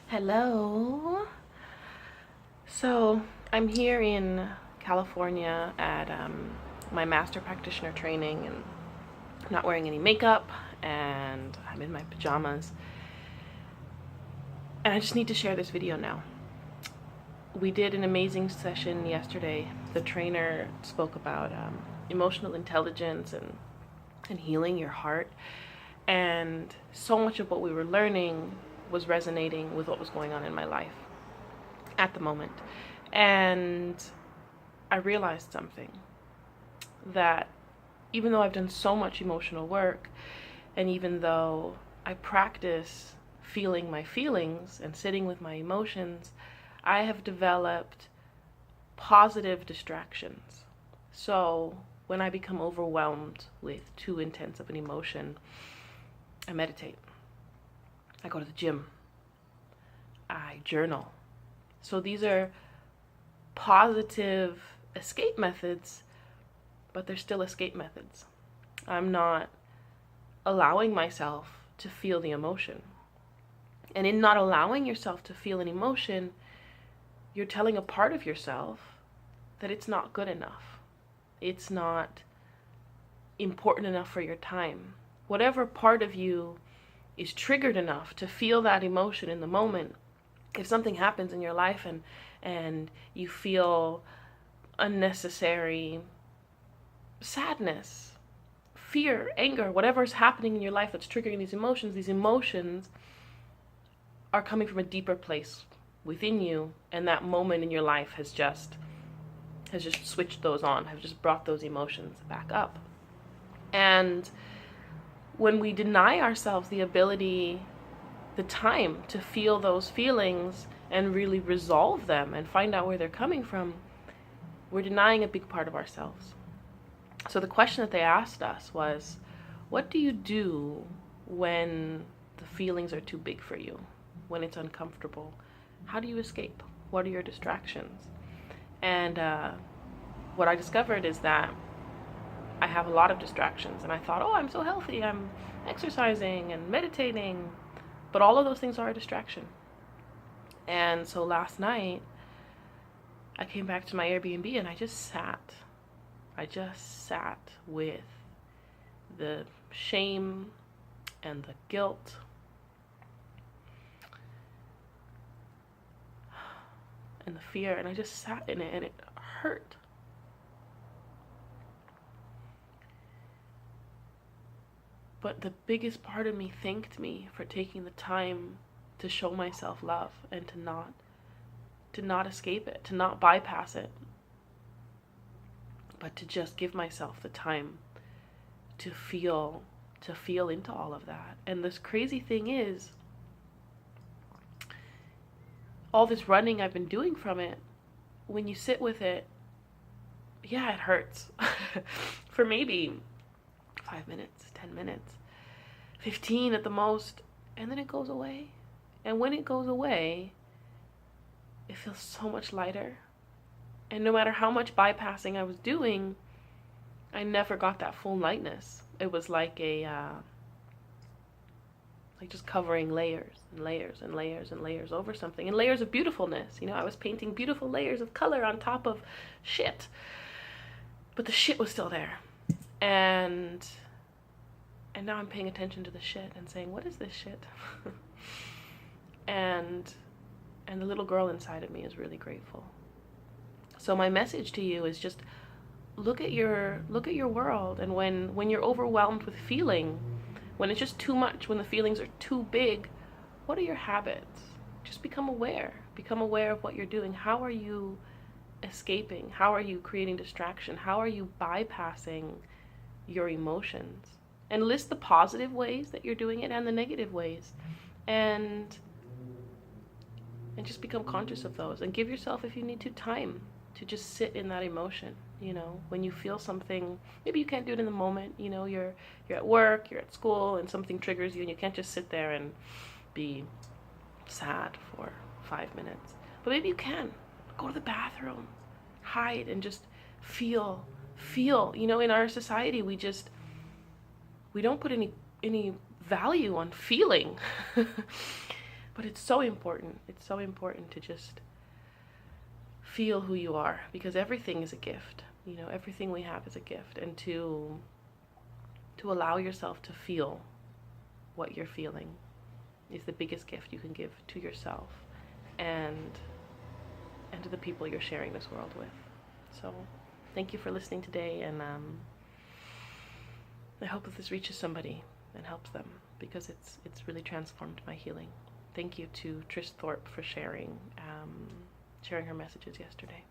Hello. So I'm here in California at my master practitioner training, and I'm not wearing any makeup, and I'm in my pajamas. And I just need to share this video now. We did an amazing session yesterday. The trainer spoke about emotional intelligence and healing your heart. And so much of what we were learning was resonating with what was going on in my life at the moment. And I realized something, that even though I've done so much emotional work, and even though I practice feeling my feelings and sitting with my emotions, I have developed positive distractions. So when I become overwhelmed with too intense of an emotion, I meditate. I go to the gym. I journal. So these are positive escape methods, but they're still escape methods. I'm not allowing myself to feel the emotion. And in not allowing yourself to feel an emotion, you're telling a part of yourself that it's not good enough. It's not important enough for your time. Whatever part of you is triggered enough to feel that emotion in the moment, if something happens in your life and you feel unnecessary sadness, fear, anger, whatever is happening in your life that's triggering these emotions are coming from a deeper place within you, and that moment in your life has just switched those on, have just brought those emotions back up. And when we deny ourselves the ability, the time to feel those feelings and really resolve them and find out where they're coming from, we're denying a big part of ourselves. So the question that they asked us was, what do you do when the feelings are too big for you, when it's uncomfortable? How do you escape? What are your distractions? And what I discovered is that I have a lot of distractions, and I thought, oh, I'm so healthy, I'm exercising and meditating, but all of those things are a distraction. And so last night, I came back to my Airbnb and I just sat with the shame and the guilt and the fear, and I just sat in it, and it hurt. But the biggest part of me thanked me for taking the time to show myself love and to not escape it, to not bypass it, but to just give myself the time to feel into all of that. And this crazy thing is, all this running I've been doing from it, when you sit with it, yeah, it hurts for maybe 5 minutes, 10 minutes, 15 at the most, and then it goes away. And when it goes away, it feels so much lighter. And no matter how much bypassing I was doing, I never got that full lightness. It was like like just covering layers and layers and layers and layers over something, and layers of beautifulness. I was painting beautiful layers of color on top of shit, but the shit was still there. And now I'm paying attention to the shit and saying, what is this shit? and the little girl inside of me is really grateful. So my message to you is just look at your world, and when you're overwhelmed with feeling, when it's just too much, when the feelings are too big, what are your habits? Just become aware of what you're doing. How are you escaping? How are you creating distraction? How are you bypassing your emotions? And list the positive ways that you're doing it and the negative ways, and just become conscious of those, and give yourself, if you need to, time to just sit in that emotion. When you feel something, maybe you can't do it in the moment, you're at work, you're at school, and something triggers you, and you can't just sit there and be sad for 5 minutes. But maybe you can go to the bathroom, hide, and just feel. In our society, we don't put any value on feeling. But it's so important. It's so important to just feel who you are, because everything is a gift. You know, everything we have is a gift, and to allow yourself to feel what you're feeling is the biggest gift you can give to yourself and to the people you're sharing this world with. So thank you for listening today, and I hope that this reaches somebody and helps them, because it's really transformed my healing. Thank you to Trish Thorpe for sharing her messages yesterday.